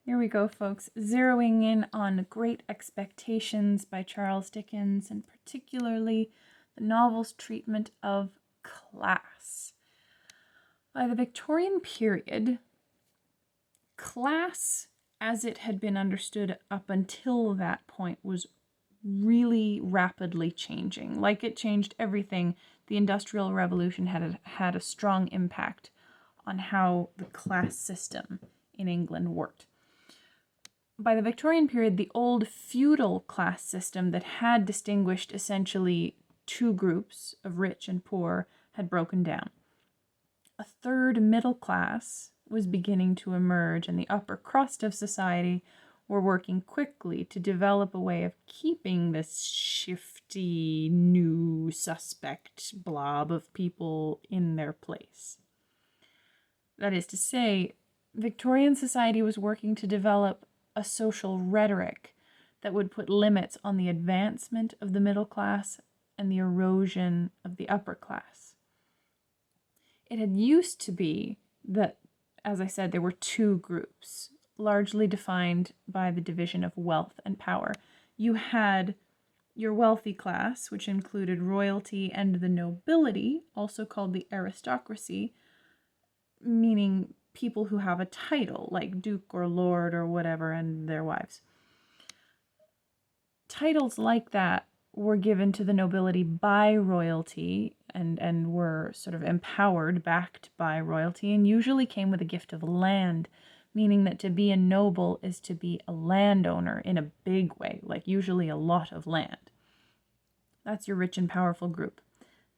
Here we go, folks. Zeroing in on Great Expectations by Charles Dickens, and particularly the novel's treatment of class. By the Victorian period, class, as it had been understood up until that point, was really rapidly changing. Like it changed everything, the Industrial Revolution had a strong impact on how the class system in England worked. By the Victorian period, the old feudal class system that had distinguished essentially two groups of rich and poor had broken down. A third middle class was beginning to emerge, and the upper crust of society were working quickly to develop a way of keeping this shifty, new, suspect blob of people in their place. That is to say, Victorian society was working to develop a social rhetoric that would put limits on the advancement of the middle class and the erosion of the upper class. It had used to be that, as I said, there were two groups, largely defined by the division of wealth and power. You had your wealthy class, which included royalty and the nobility, also called the aristocracy, meaning people who have a title, like duke or lord or whatever, and their wives. Titles like that were given to the nobility by royalty and were sort of empowered, backed by royalty, and usually came with a gift of land, meaning that to be a noble is to be a landowner in a big way, like usually a lot of land. That's your rich and powerful group.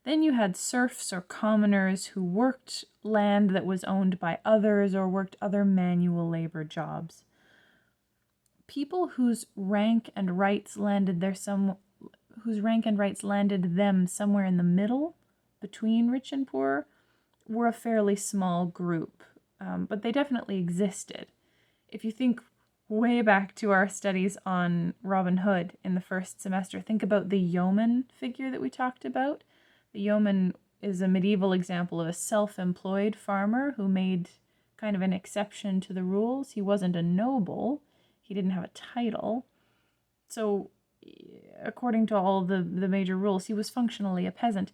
Then you had serfs or commoners who worked land that was owned by others or worked other manual labor jobs. People whose rank and rights landed them somewhere in the middle between rich and poor were a fairly small group, but they definitely existed. If you think way back to our studies on Robin Hood in the first semester, think about the yeoman figure that we talked about. The yeoman is a medieval example of a self-employed farmer who made kind of an exception to the rules. He wasn't a noble. He didn't have a title. So, according to all the major rules, he was functionally a peasant.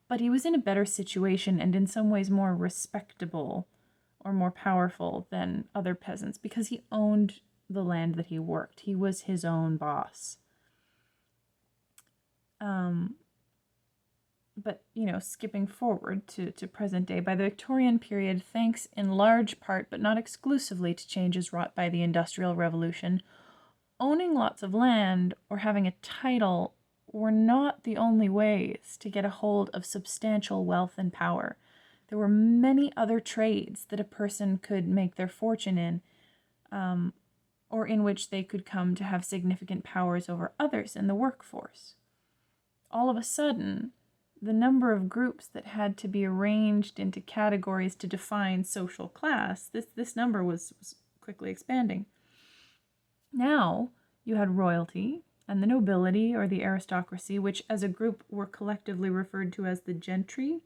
But he was in a better situation and in some ways more respectable or more powerful than other peasants because he owned the land that he worked. He was his own boss. But, skipping forward to present day, by the Victorian period, thanks in large part, but not exclusively, to changes wrought by the Industrial Revolution, owning lots of land or having a title were not the only ways to get a hold of substantial wealth and power. There were many other trades that a person could make their fortune in, or in which they could come to have significant powers over others in the workforce. All of a sudden, the number of groups that had to be arranged into categories to define social class, this number was quickly expanding. Now, you had royalty and the nobility or the aristocracy, which as a group were collectively referred to as the gentry.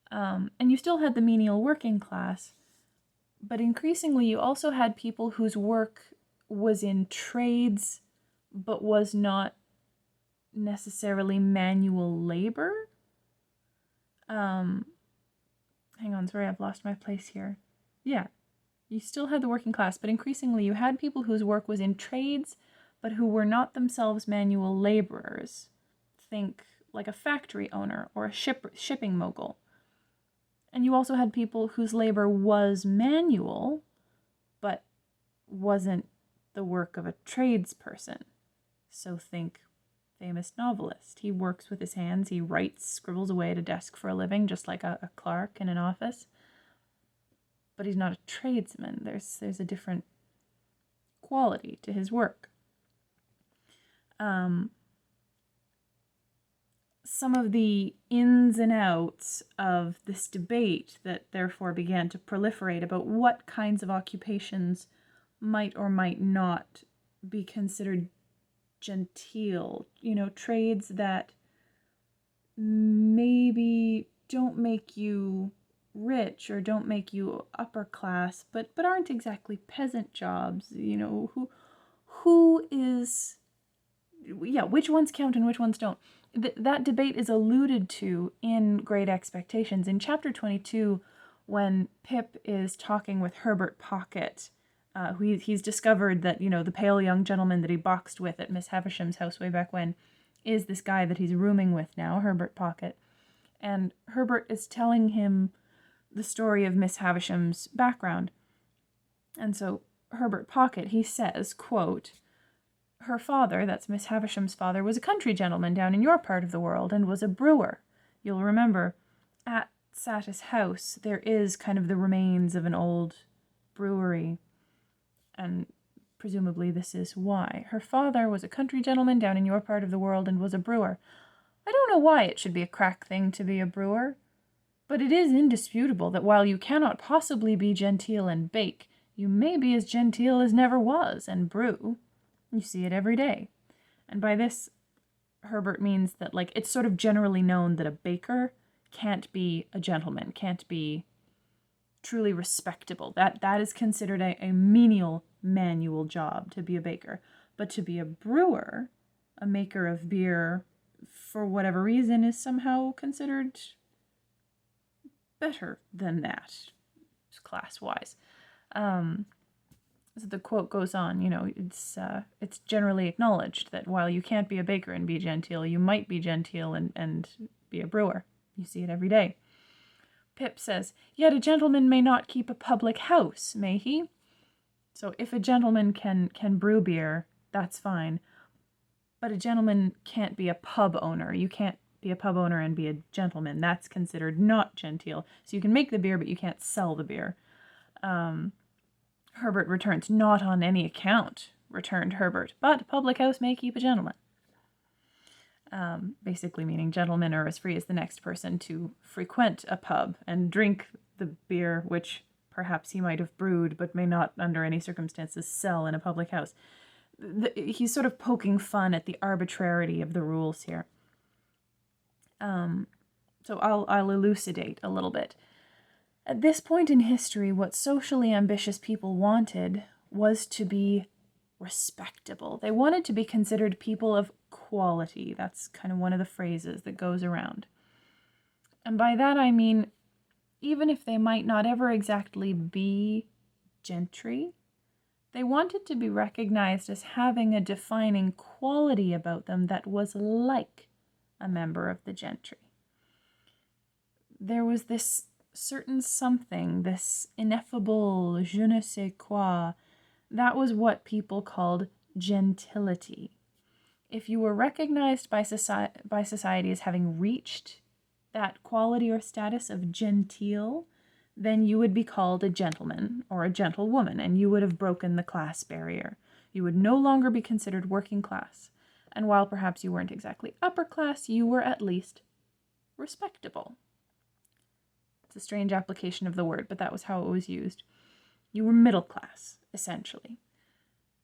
And you still had the menial working class, but increasingly you also had people whose work was in trades, but was not necessarily manual labor. Hang on, sorry, I've lost my place here. Yeah, you still had the working class, but increasingly you had people whose work was in trades, but who were not themselves manual laborers. Think like a factory owner or a shipping mogul. And you also had people whose labor was manual, but wasn't the work of a tradesperson. So think famous novelist. He works with his hands, he writes, scribbles away at a desk for a living, just like a clerk in an office. But he's not a tradesman. There's a different quality to his work. Some of the ins and outs of this debate that therefore began to proliferate about what kinds of occupations might or might not be considered genteel, trades that maybe don't make you rich or don't make you upper class, but aren't exactly peasant jobs. Who is, yeah, which ones count and which ones don't. That debate is alluded to in Great Expectations. In chapter 22, when Pip is talking with Herbert Pocket, he's discovered that, the pale young gentleman that he boxed with at Miss Havisham's house way back when is this guy that he's rooming with now, Herbert Pocket. And Herbert is telling him the story of Miss Havisham's background. And so Herbert Pocket, he says, quote, "Her father," that's Miss Havisham's father, "was a country gentleman down in your part of the world and was a brewer." You'll remember at Satis House there is kind of the remains of an old brewery, and presumably this is why. Her father was a country gentleman down in your part of the world and was a brewer. I don't know why it should be a crack thing to be a brewer, but it is indisputable that while you cannot possibly be genteel and bake, you may be as genteel as never was and brew. You see it every day. And by this, Herbert means that, it's sort of generally known that a baker can't be a gentleman, can't be truly respectable. That is considered a menial manual job, to be a baker. But to be a brewer, a maker of beer, for whatever reason, is somehow considered better than that, class-wise. So the quote goes on, it's generally acknowledged that while you can't be a baker and be genteel, you might be genteel and be a brewer. You see it every day. Pip says, "Yet a gentleman may not keep a public house, may he?" So if a gentleman can brew beer, that's fine. But a gentleman can't be a pub owner. You can't be a pub owner and be a gentleman. That's considered not genteel. So you can make the beer, but you can't sell the beer. Herbert returns, "Not on any account," returned Herbert, "but public house may keep a gentleman." Basically meaning gentlemen are as free as the next person to frequent a pub and drink the beer which perhaps he might have brewed but may not under any circumstances sell in a public house. He's sort of poking fun at the arbitrarity of the rules here. So I'll elucidate a little bit. At this point in history, what socially ambitious people wanted was to be respectable. They wanted to be considered people of quality. That's kind of one of the phrases that goes around. And by that I mean, even if they might not ever exactly be gentry, they wanted to be recognized as having a defining quality about them that was like a member of the gentry. There was this certain something, this ineffable je ne sais quoi, that was what people called gentility. If you were recognized by society as having reached that quality or status of genteel, then you would be called a gentleman or a gentlewoman, and you would have broken the class barrier. You would no longer be considered working class, and while perhaps you weren't exactly upper class, you were at least respectable. It's a strange application of the word, but that was how it was used. You were middle class, essentially.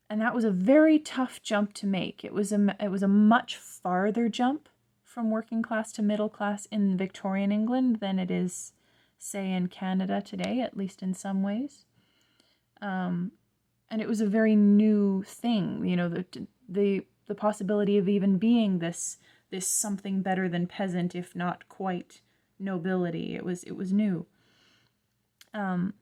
And that was a very tough jump to make. It was a much farther jump from working class to middle class in Victorian England than it is, say, in Canada today, at least in some ways. And it was a very new thing, the possibility of even being this something better than peasant, if not quite nobility. It was new. And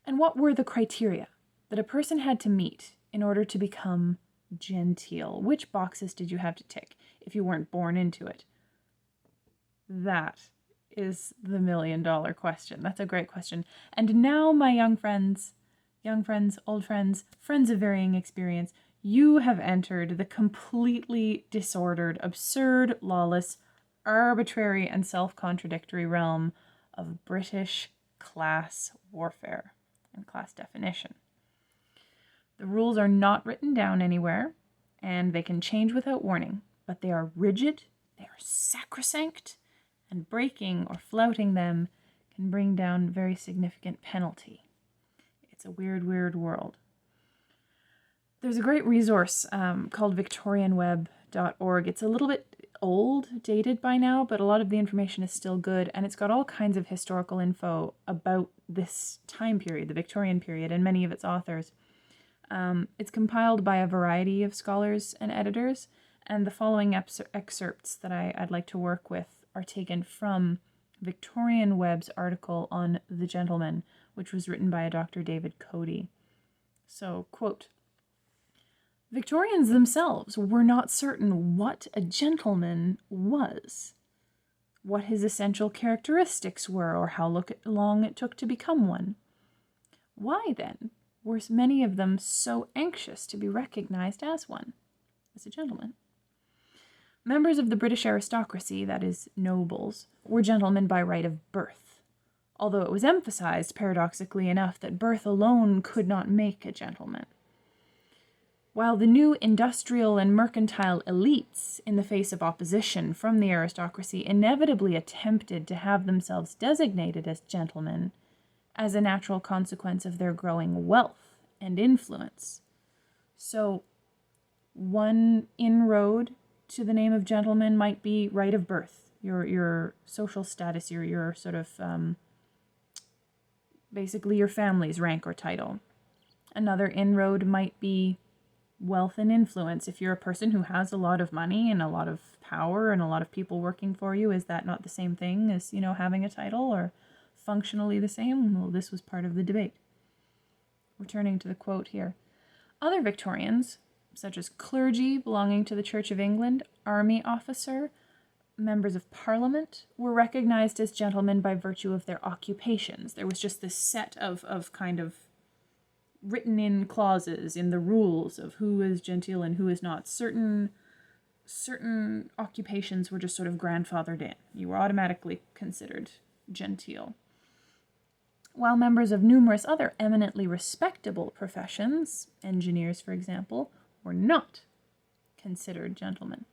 what were the criteria that a person had to meet in order to become genteel? Which boxes did you have to tick if you weren't born into it? That is the $1 million question. That's a great question. And now, my young friends, old friends, friends of varying experience, you have entered the completely disordered, absurd, lawless, arbitrary, and self-contradictory realm of British class warfare and class definition. The rules are not written down anywhere, and they can change without warning, but they are rigid, they are sacrosanct, and breaking or flouting them can bring down very significant penalty. It's a weird, weird world. There's a great resource called victorianweb.org. It's a little bit old, dated by now, but a lot of the information is still good, and it's got all kinds of historical info about this time period, the Victorian period, and many of its authors. It's compiled by a variety of scholars and editors, and the following excerpts that I'd like to work with are taken from Victorian Web's article on The Gentleman, which was written by a Dr. David Cody. So, quote, Victorians themselves were not certain what a gentleman was, what his essential characteristics were, or how long it took to become one. Why, then, were many of them so anxious to be recognized as one, as a gentleman? Members of the British aristocracy, that is, nobles, were gentlemen by right of birth, although it was emphasized, paradoxically enough, that birth alone could not make a gentleman. While the new industrial and mercantile elites, in the face of opposition from the aristocracy, inevitably attempted to have themselves designated as gentlemen, as a natural consequence of their growing wealth and influence. So, one inroad to the name of gentleman might be right of birth, your social status, your sort of, basically your family's rank or title. Another inroad might be wealth and influence. If you're a person who has a lot of money and a lot of power and a lot of people working for you, is that not the same thing as, having a title, or functionally the same? Well, this was part of the debate. Returning to the quote here. Other Victorians, such as clergy belonging to the Church of England, army officer, members of Parliament, were recognized as gentlemen by virtue of their occupations. There was just this set of kind of written-in clauses in the rules of who is genteel and who is not. Certain occupations were just sort of grandfathered in. You were automatically considered genteel. While members of numerous other eminently respectable professions, engineers, for example, were not considered gentlemen.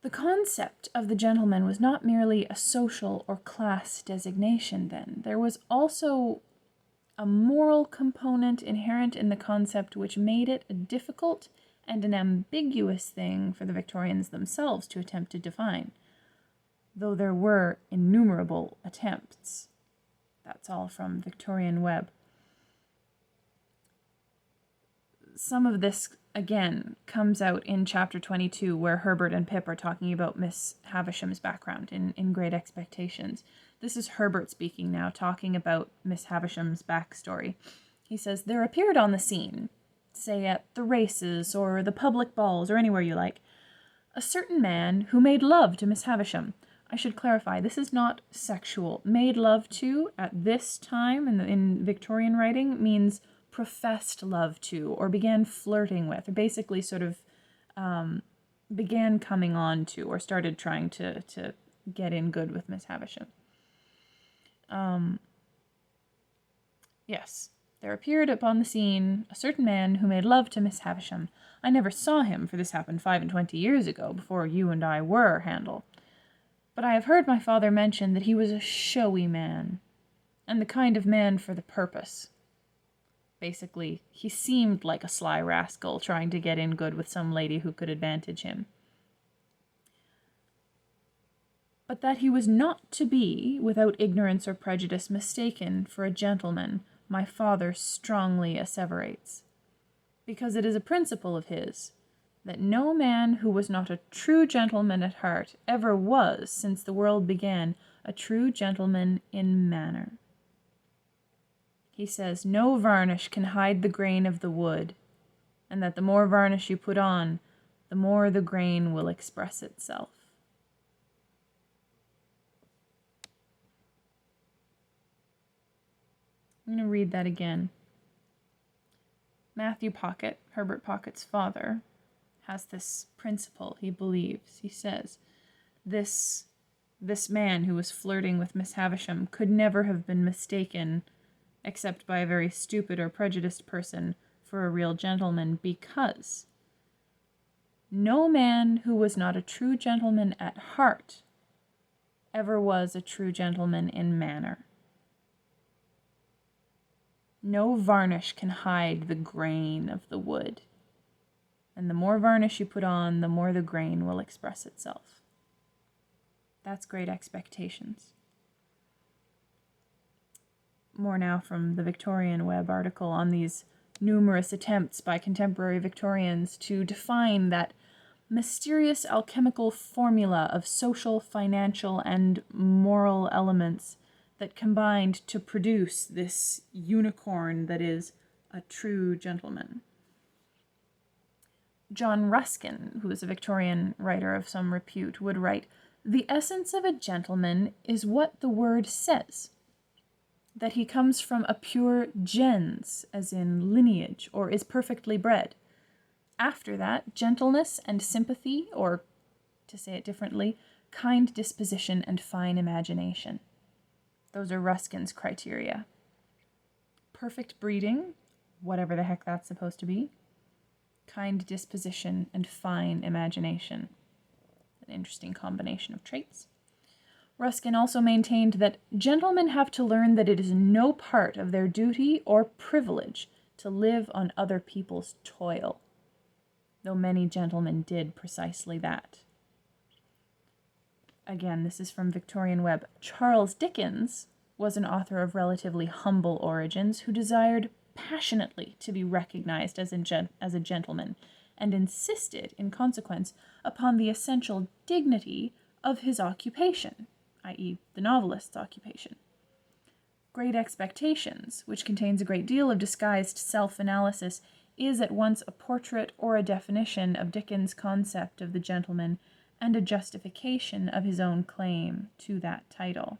The concept of the gentleman was not merely a social or class designation then. There was also a moral component inherent in the concept which made it a difficult and an ambiguous thing for the Victorians themselves to attempt to define, though there were innumerable attempts. That's all from Victorian Web. Some of this, again, comes out in chapter 22, where Herbert and Pip are talking about Miss Havisham's background in Great Expectations. This is Herbert speaking now, talking about Miss Havisham's backstory. He says, there appeared on the scene, say at the races or the public balls or anywhere you like, a certain man who made love to Miss Havisham. I should clarify, this is not sexual. Made love to, at this time in Victorian writing, means professed love to, or began flirting with, or basically sort of began coming on to, or started trying to get in good with Miss Havisham. Yes, there appeared upon the scene a certain man who made love to Miss Havisham. I never saw him, for this happened 25 years ago, before you and I were, Handel. But I have heard my father mention that he was a showy man, and the kind of man for the purpose. Basically, he seemed like a sly rascal trying to get in good with some lady who could advantage him. But that he was not to be, without ignorance or prejudice, mistaken for a gentleman, my father strongly asseverates, because it is a principle of his, that no man who was not a true gentleman at heart ever was, since the world began, a true gentleman in manner. He says, no varnish can hide the grain of the wood, and that the more varnish you put on, the more the grain will express itself. I'm going to read that again. Matthew Pocket, Herbert Pocket's father, has this principle he believes. He says, this man who was flirting with Miss Havisham could never have been mistaken, except by a very stupid or prejudiced person, for a real gentleman, because no man who was not a true gentleman at heart ever was a true gentleman in manner. No varnish can hide the grain of the wood. And the more varnish you put on, the more the grain will express itself. That's Great Expectations. More now from the Victorian Web article on these numerous attempts by contemporary Victorians to define that mysterious alchemical formula of social, financial, and moral elements that combined to produce this unicorn that is a true gentleman. John Ruskin, who is a Victorian writer of some repute, would write, "The essence of a gentleman is what the word says, that he comes from a pure gens, as in lineage, or is perfectly bred. After that, gentleness and sympathy, or, to say it differently, kind disposition and fine imagination." Those are Ruskin's criteria. Perfect breeding, whatever the heck that's supposed to be. Kind disposition and fine imagination. An interesting combination of traits. Ruskin also maintained that gentlemen have to learn that it is no part of their duty or privilege to live on other people's toil, though many gentlemen did precisely that. Again, this is from Victorian Web. Charles Dickens was an author of relatively humble origins who desired passionately to be recognized as a gentleman, and insisted, in consequence, upon the essential dignity of his occupation, i.e., the novelist's occupation. Great Expectations, which contains a great deal of disguised self-analysis, is at once a portrait or a definition of Dickens' concept of the gentleman and a justification of his own claim to that title.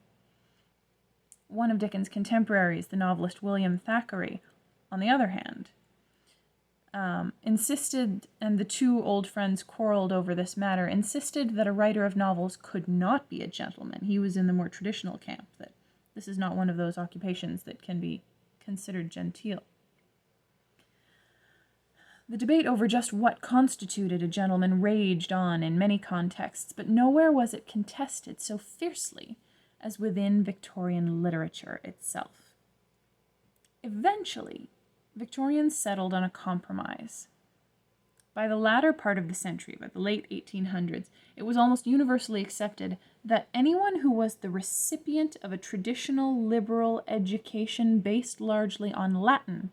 One of Dickens' contemporaries, the novelist William Thackeray, on the other hand, insisted, and the two old friends quarreled over this matter, insisted that a writer of novels could not be a gentleman. He was in the more traditional camp, that this is not one of those occupations that can be considered genteel. The debate over just what constituted a gentleman raged on in many contexts, but nowhere was it contested so fiercely as within Victorian literature itself. Eventually, Victorians settled on a compromise. By the latter part of the century, by the late 1800s, it was almost universally accepted that anyone who was the recipient of a traditional liberal education based largely on Latin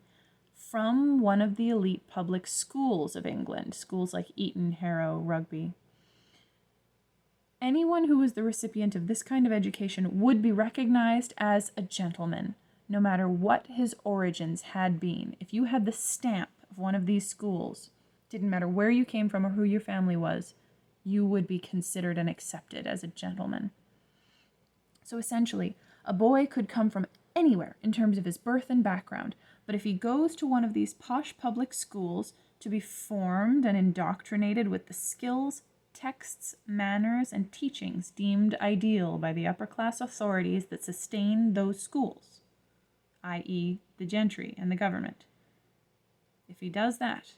from one of the elite public schools of England, schools like Eton, Harrow, Rugby, anyone who was the recipient of this kind of education would be recognized as a gentleman, no matter what his origins had been. If you had the stamp of one of these schools, didn't matter where you came from or who your family was, you would be considered and accepted as a gentleman. So essentially, a boy could come from anywhere in terms of his birth and background, but if he goes to one of these posh public schools to be formed and indoctrinated with the skills, texts, manners, and teachings deemed ideal by the upper-class authorities that sustain those schools, i.e., the gentry and the government. If he does that,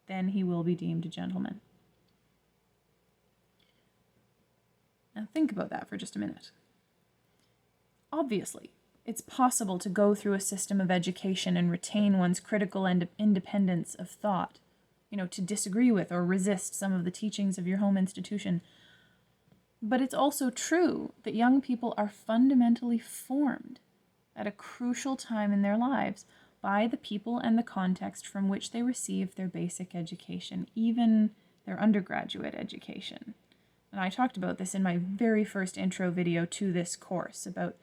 then he will be deemed a gentleman. Now think about that for just a minute. Obviously, it's possible to go through a system of education and retain one's critical and independence of thought, to disagree with or resist some of the teachings of your home institution. But it's also true that young people are fundamentally formed at a crucial time in their lives by the people and the context from which they receive their basic education, even their undergraduate education. And I talked about this in my very first intro video to this course, about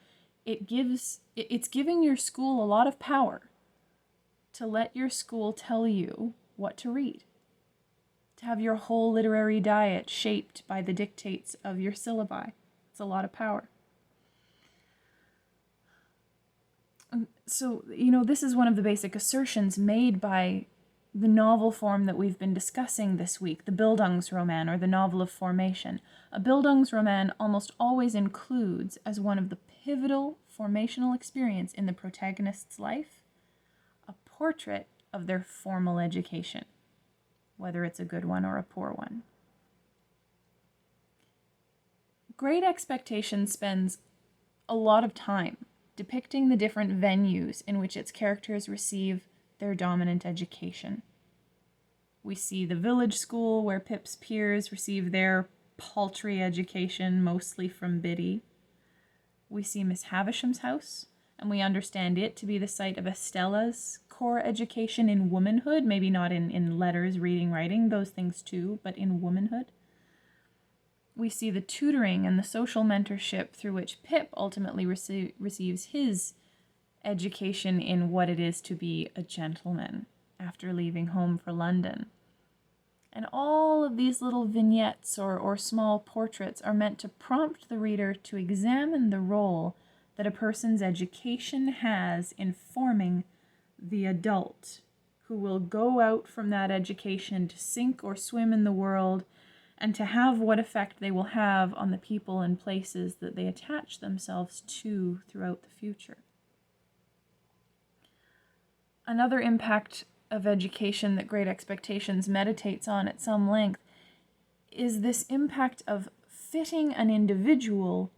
it's giving your school a lot of power to let your school tell you what to read, to have your whole literary diet shaped by the dictates of your syllabi. It's a lot of power. So, this is one of the basic assertions made by the novel form that we've been discussing this week, the Bildungsroman, or the novel of formation. A Bildungsroman almost always includes, as one of the pivotal formational experience in the protagonist's life, a portrait of their formal education, whether it's a good one or a poor one. Great Expectations spends a lot of time depicting the different venues in which its characters receive their dominant education. We see the village school where Pip's peers receive their paltry education, mostly from Biddy. We see Miss Havisham's house, and we understand it to be the site of Estella's core education in womanhood, maybe not in letters, reading, writing, those things too, but in womanhood. We see the tutoring and the social mentorship through which Pip ultimately receives his education in what it is to be a gentleman after leaving home for London. And all of these little vignettes or small portraits are meant to prompt the reader to examine the role that a person's education has in forming the adult who will go out from that education to sink or swim in the world, and to have what effect they will have on the people and places that they attach themselves to throughout the future. Another impact of education that Great Expectations meditates on at some length is this impact of fitting an individual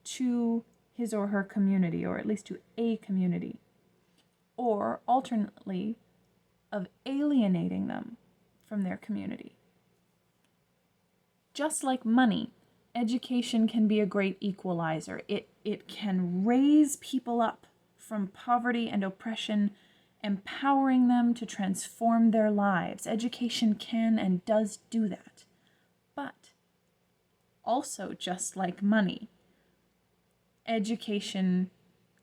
to his or her community, or at least to a community, or alternately, of alienating them from their community. Just like money, education can be a great equalizer. It can raise people up from poverty and oppression, empowering them to transform their lives. Education can and does do that. But also, just like money, education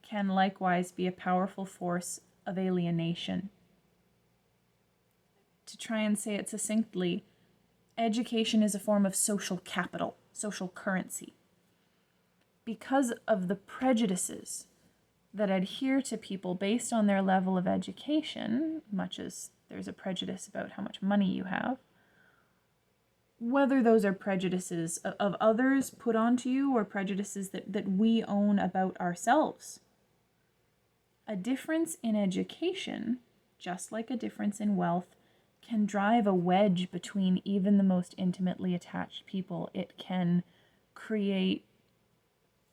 can likewise be a powerful force of alienation. To try and say it succinctly, education is a form of social capital, social currency. Because of the prejudices that adhere to people based on their level of education, much as there's a prejudice about how much money you have, whether those are prejudices of others put onto you or prejudices that we own about ourselves. A difference in education, just like a difference in wealth, can drive a wedge between even the most intimately attached people. It can create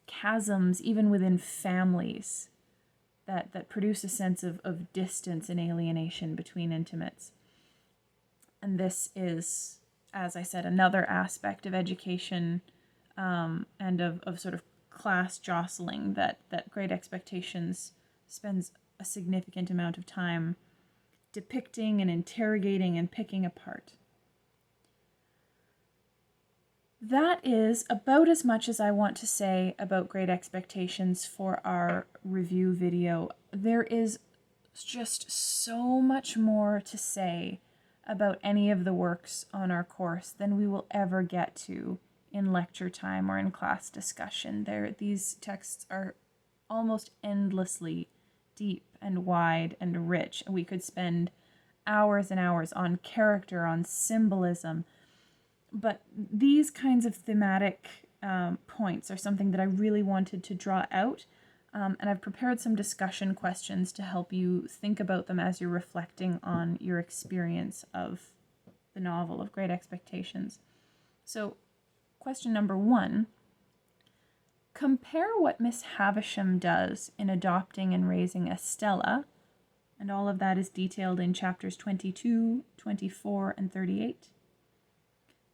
chasms even within families that produce a sense of distance and alienation between intimates. And this is, as I said, another aspect of education and of sort of class jostling that Great Expectations spends a significant amount of time depicting and interrogating and picking apart. That is about as much as I want to say about Great Expectations for our review video. There is just so much more to say about any of the works on our course than we will ever get to in lecture time or in class discussion. These texts are almost endlessly deep and wide and rich. We could spend hours and hours on character, on symbolism, but these kinds of thematic points are something that I really wanted to draw out, and I've prepared some discussion questions to help you think about them as you're reflecting on your experience of the novel of Great Expectations. So, question number 1. Compare what Miss Havisham does in adopting and raising Estella, and all of that is detailed in chapters 22, 24, and 38.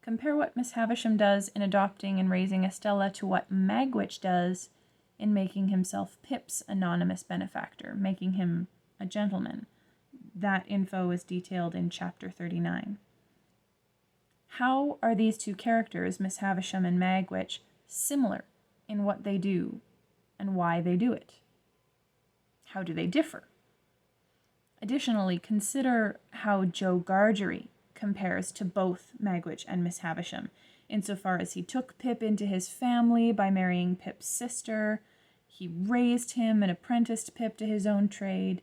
Compare what Miss Havisham does in adopting and raising Estella to what Magwitch does in making himself Pip's anonymous benefactor, making him a gentleman. That info is detailed in chapter 39. How are these two characters, Miss Havisham and Magwitch, similar in what they do and why they do it? How do they differ? Additionally, consider how Joe Gargery compares to both Magwitch and Miss Havisham, insofar as he took Pip into his family by marrying Pip's sister, he raised him and apprenticed Pip to his own trade.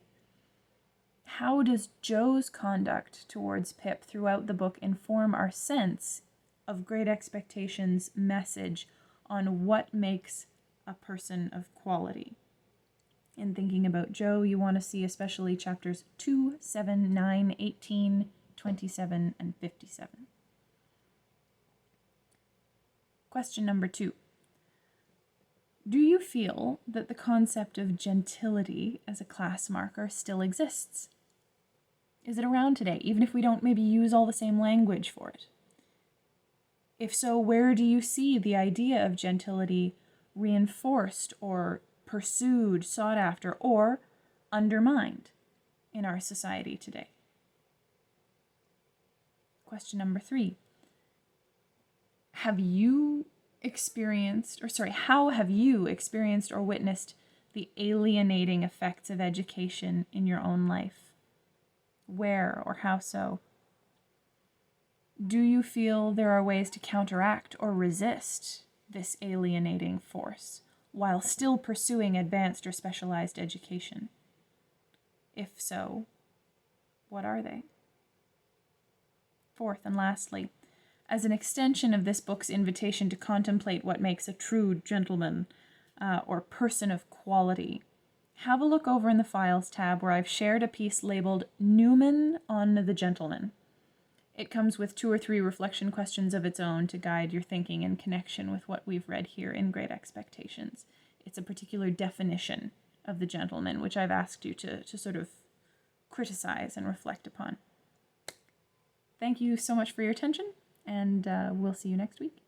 How does Joe's conduct towards Pip throughout the book inform our sense of Great Expectations' message on what makes a person of quality? In thinking about Joe, you want to see especially chapters 2, 7, 9, 18, 27, and 57. Question number 2. Do you feel that the concept of gentility as a class marker still exists? Is it around today, even if we don't maybe use all the same language for it? If so, where do you see the idea of gentility reinforced or pursued, sought after, or undermined in our society today? Question number 3. How have you experienced or witnessed the alienating effects of education in your own life? Where or how so? Do you feel there are ways to counteract or resist this alienating force while still pursuing advanced or specialized education? If so, what are they? Fourth and lastly, as an extension of this book's invitation to contemplate what makes a true gentleman or person of quality, have a look over in the Files tab where I've shared a piece labeled Newman on the Gentleman. It comes with 2 or 3 reflection questions of its own to guide your thinking in connection with what we've read here in Great Expectations. It's a particular definition of the gentleman, which I've asked you to sort of criticize and reflect upon. Thank you so much for your attention, and we'll see you next week.